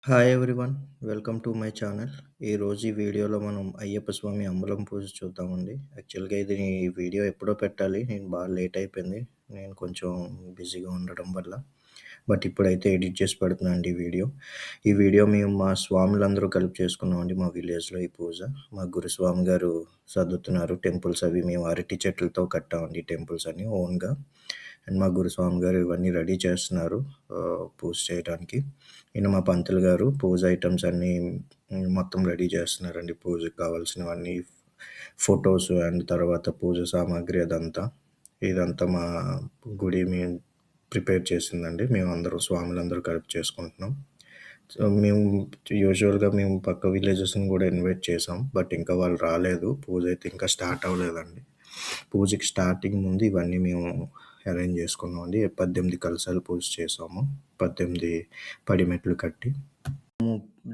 Hi everyone. Welcome to my channel. ఈరోజు ఈ వీడియోలో మనం అయ్యప్ప స్వామి అంబలం పూజ చూద్దామండి. యాక్చువల్‌గా ఇది ఈ వీడియో ఎప్పుడో పెట్టాలి. నేను బాగా లేట్ అయిపోయింది. నేను కొంచెం బిజీగా ఉండడం వల్ల. బట్ ఇప్పుడైతే ఎడిట్ చేసి పెడుతున్నానండి ఈ వీడియో. ఈ వీడియో మేము మా స్వాములందరూ కలిపి చేసుకున్నామండి మా విలేజ్‌లో ఈ పూజ. మా గురుస్వామి గారు సర్దుతున్నారు టెంపుల్స్ అవి. మేము అరటి చెట్లతో కట్టామండి టెంపుల్స్ అన్నీ ఓన్‌గా. అండ్ మా గురుస్వామి గారు ఇవన్నీ రెడీ చేస్తున్నారు పూజ చేయడానికి. ఈయన మా పంతులు గారు పూజ ఐటెమ్స్ అన్నీ మొత్తం రెడీ చేస్తున్నారండి. పూజకి కావాల్సినవన్నీ ఫోటోస్ అండ్ తర్వాత పూజ సామాగ్రి అదంతా. ఇదంతా మా గుడి మేము ప్రిపేర్ చేసిందండి. మేమందరం స్వాములందరూ కలిపి చేసుకుంటున్నాం. సో, మేము యూజువల్‌గా పక్క విలేజెస్‌ని గూడా ఇన్వైట్ చేసాం. బట్ ఇంకా వాళ్ళు రాలేదు. పూజ అయితే ఇంకా స్టార్ట్ అవ్వలేదండి. పూజకి స్టార్టింగ్ ముందు ఇవన్నీ మేము అరేంజ్ చేసుకున్నామండి. 18 కలశాలు పూజ చేసాము. 18 పడిమెట్లు కట్టి.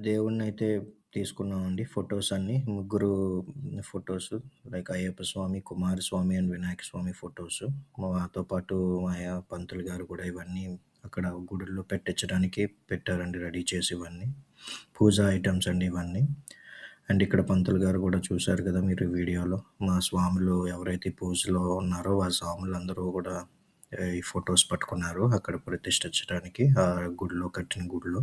దేవుడినైతే తీసుకున్నామండి ఫోటోస్ అన్నీ. ముగ్గురు photos like Ayyappa Swami, Kumaraswamy and Vinayaka Swami photos. మాతో పాటు మా పంతులు గారు కూడా ఇవన్నీ అక్కడ గుడిలో పెట్టించడానికి పెట్టారండి రెడీ చేసి ఇవన్నీ. పూజా ఐటెమ్స్ అండి ఇవన్నీ. అండ్ ఇక్కడ పంతులు గారు కూడా చూశారు కదా మీరు వీడియోలో. మా స్వాములు ఎవరైతే పూజలో ఉన్నారో ఆ స్వాములందరూ కూడా ఈ ఫోటోస్ పట్టుకున్నారు అక్కడ ప్రతిష్ఠించడానికి ఆ గుడిలో కట్టిన గుడిలో.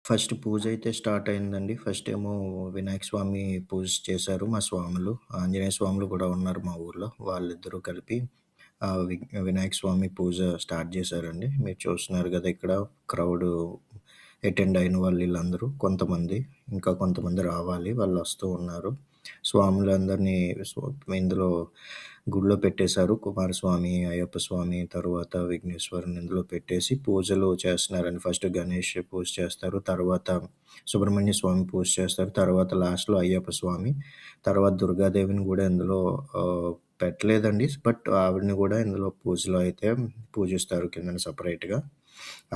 ఫస్ట్ పూజ అయితే స్టార్ట్ అయిందండి. ఫస్ట్ ఏమో వినాయక స్వామి పూజ చేశారు మా స్వాములు. ఆంజనేయ స్వాములు కూడా ఉన్నారు మా ఊర్లో. వాళ్ళిద్దరూ కలిపి వినాయక స్వామి పూజ స్టార్ట్ చేశారండి. మీరు చూస్తున్నారు కదా ఇక్కడ క్రౌడు అటెండ్ అయిన వాళ్ళు వీళ్ళందరూ కొంతమంది. ఇంకా కొంతమంది రావాలి. వాళ్ళు వస్తూ ఉన్నారు. స్వాములందరినీ ఇందులో గుడిలో పెట్టేశారు. కుమారస్వామి, అయ్యప్ప స్వామి, తరువాత విఘ్నేశ్వరుని ఇందులో పెట్టేసి పూజలు చేస్తున్నారండి. ఫస్ట్ గణేష్ పూజ చేస్తారు. తర్వాత సుబ్రహ్మణ్య స్వామి పూజ చేస్తారు. తర్వాత లాస్ట్‌లో అయ్యప్ప స్వామి. తర్వాత దుర్గాదేవిని కూడా ఇందులో పెట్టలేదండి. బట్ ఆవిడని కూడా ఇందులో పూజలో అయితే పూజిస్తారు కిందన సెపరేట్‌గా.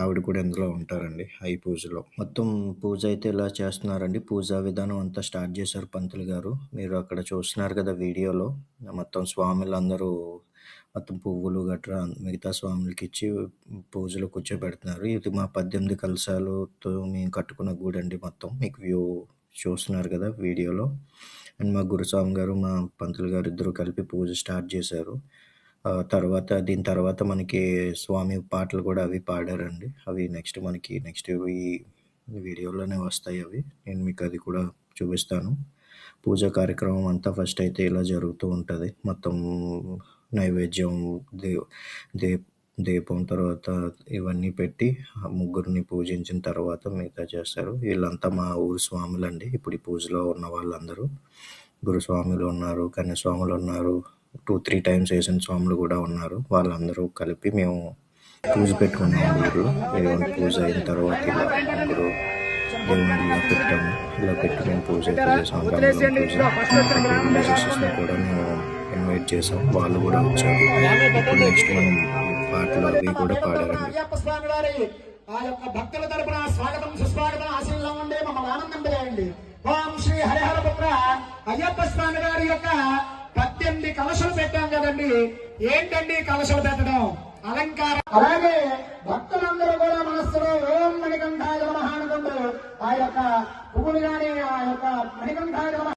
ఆవిడ కూడా ఇందులో ఉంటారండి ఈ పూజలో. మొత్తం పూజ అయితే ఇలా చేస్తున్నారండి. పూజా విధానం అంతా స్టార్ట్ చేశారు పంతులు గారు. మీరు అక్కడ చూస్తున్నారు కదా వీడియోలో. మొత్తం స్వాములందరూ మొత్తం పువ్వులు గట్రా మిగతా స్వాములకిచ్చి పూజలో కూర్చోబెడుతున్నారు. ఇది మా 18 కలశాలతో మేము కట్టుకున్న గుడండి మొత్తం. మీకు వ్యూ చూస్తున్నారు కదా వీడియోలో. అండ్ మా గురుస్వామి గారు, మా పంతులు గారు ఇద్దరు కలిపి పూజ స్టార్ట్ చేశారు. దీని తర్వాత మనకి స్వామి పాటలు కూడా అవి పాడారండి. అవి నెక్స్ట్ ఈ వీడియోలోనే వస్తాయి అవి. నేను మీకు అది కూడా చూపిస్తాను. పూజా కార్యక్రమం అంతా ఫస్ట్ అయితే ఇలా జరుగుతూ ఉంటది. మొత్తం నైవేద్యం, దే దే దీపం తర్వాత ఇవన్నీ పెట్టి ముగ్గురిని పూజించిన తర్వాత మిగతా చేస్తారు. వీళ్ళంతా మా ఊరు స్వాములండి. ఇప్పుడు ఈ పూజలో ఉన్న వాళ్ళందరూ. గురుస్వాములు ఉన్నారు, కన్యస్వాములున్నారు. 2, 3 టైమ్స్ వేసిన స్వాములు కూడా ఉన్నారు. వాళ్ళందరూ కలిపి మేము పూజ పెట్టుకున్నాం ఊర్లో. దేవుని పూజ అయిన తర్వాత ఇలా ముగ్గురు దేవుడిని ఇలా పెట్టాము. ఇలా పెట్టి మేము పూజ అయితే చేసాం. విలేజెస్ని కూడా మేము ఇన్వైట్ చేసాం. వాళ్ళు కూడా వచ్చారు. ఇప్పుడు నెక్స్ట్ మనం పాటలు అవి కూడా పాడారండి. ఆ యొక్క భక్తుల తరపున స్వాగతం సుస్వాగతం ఆశీర్వాదం ఉండే మమ్మల్ని ఆనందింపజేయండి. ఓం శ్రీ హరిహర పుత్ర అయ్యప్ప స్వామి గారి యొక్క 18 కలశలు పెట్టాం కదండి. ఏంటండి కలశలు పెట్టడం? అలంకారం. అలాగే భక్తులందరూ కూడా మనస్సులో ఓం మణికంఠాయ నమః అనుకుంటూ ఆ యొక్క పువ్వులు గాని ఆ యొక్క మణికంఠాయ నమః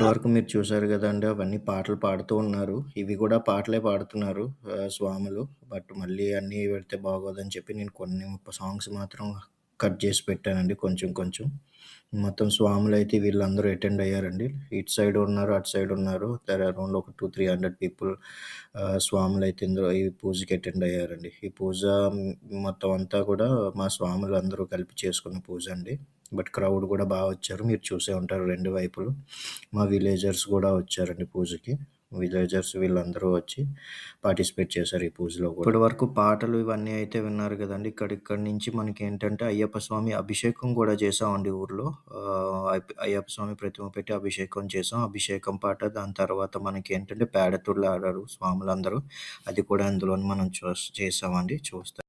ఇప్పటివరకు మీరు చూసారు గదండీ! అవన్నీ పాటలు పాడుతూ ఉన్నారు. ఇవి గూడా పాటలే పాడుతున్నారు స్వాములు. బట్ మళ్ళీ అన్నీ పెడితే బాగోదని చెప్పి నేను కొన్ని సాంగ్స్ మాత్రం కట్ జేసి పెట్టానండి కొంచెం కొంచెం. మొత్తం స్వాములైతే వీళ్ళందరూ అటెండ్ అయ్యారండి. ఇటు సైడ్ ఉన్నారు, అటు సైడ్ ఉన్నారు. దేర్ ఆర్ అరౌండ్ ఒక 300 పీపుల్ స్వాములైతే ఇందులో ఈ పూజకి అటెండ్ అయ్యారండి. ఈ పూజ మొత్తం అంతా కూడా మా స్వాములందరూ కలిపి చేసుకున్న పూజ అండి. బట్ క్రౌడ్ గూడా వచ్చారు. మీరు చూసే ఉంటారు 2 వైపులు. మా విలేజర్స్ గూడా వచ్చారండి పూజకి. విలేజర్స్ వీళ్ళందరూ వచ్చి పార్టిసిపేట్ చేశారు ఈ పూజలో గూడా. ఇప్పటి వరకు పాటలు ఇవన్నీ అయితే విన్నారు గదండీ! ఇక్కడి నుంచి మనకేంటంటే అయ్యప్ప స్వామి అభిషేకం గూడా చేశామండి ఊర్లో. అయ్యప్ప స్వామి ప్రతిమ పెట్టి అభిషేకం చేసాం. అభిషేకం పాట దాని తర్వాత మనకేంటంటే పేడతుళ్ళు ఆడారు స్వాములందరూ. అది కూడా అందులోనే మనం చేసామండి. చూస్తే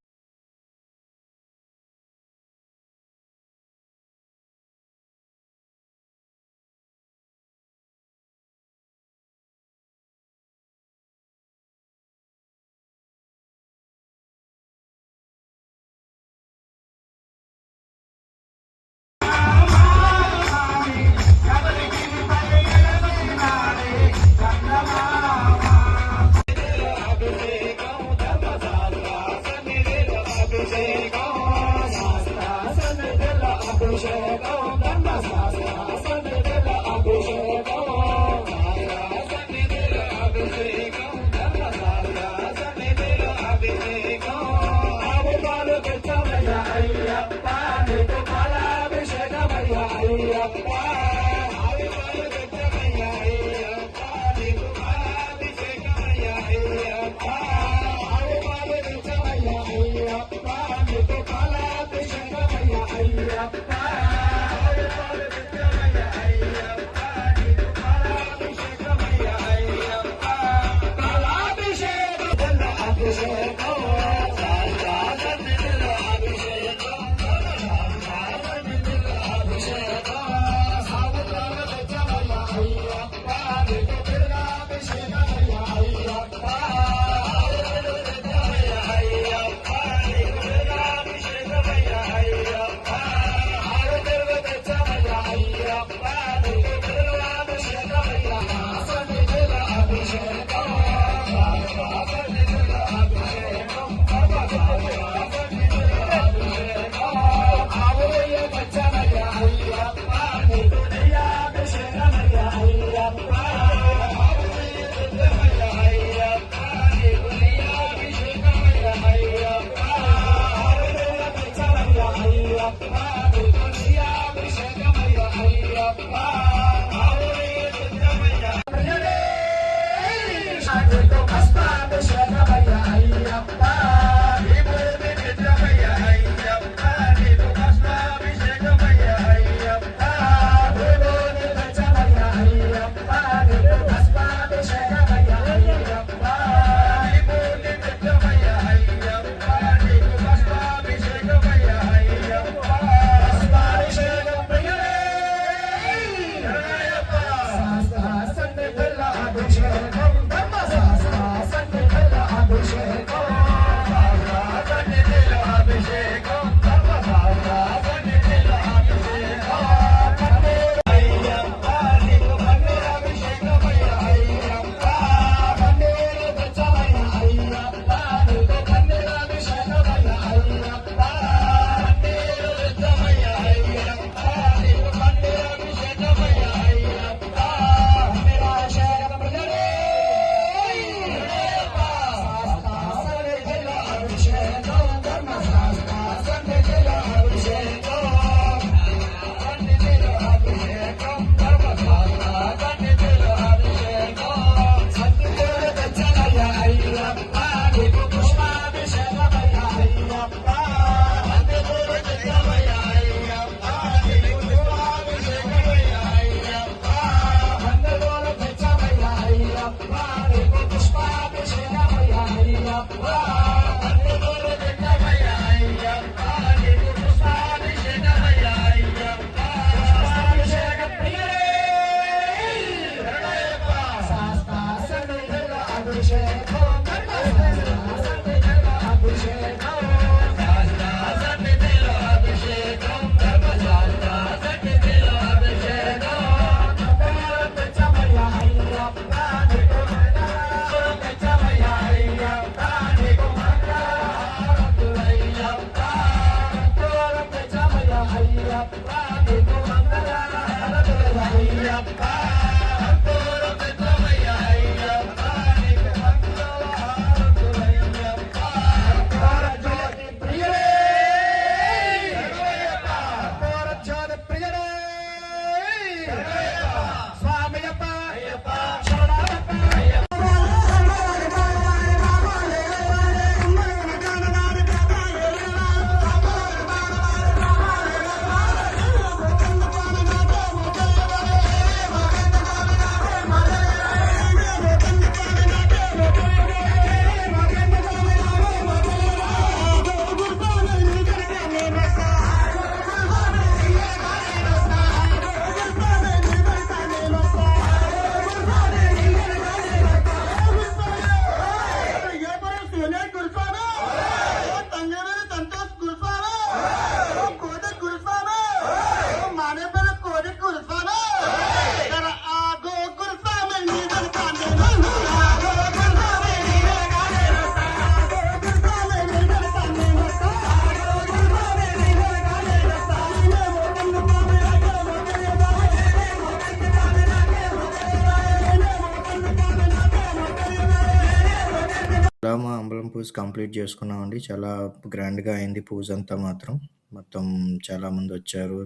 వినాయకులం పూజ కంప్లీట్ చేసుకున్నామండి. చాలా గ్రాండ్‌గా అయింది పూజంతా మాత్రం. మొత్తం చాలామందొచ్చారు.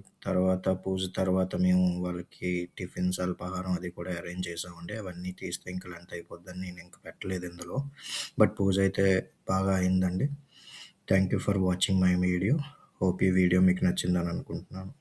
పూజ తర్వాత మేము వాళ్ళకి టిఫిన్స్, అల్పాహారం అది కూడా అరేంజ్ చేసామండి. అవన్నీ తీస్తే ఇంక లెంత్ అయిపోద్దని నేనింక పెట్టలేదు ఇందులో. బట్ పూజయితే బాగా అయిందండి. Thank you for watching my video. Hope ఈ వీడియో మీకు నచ్చిందని అనుకుంటున్నాను.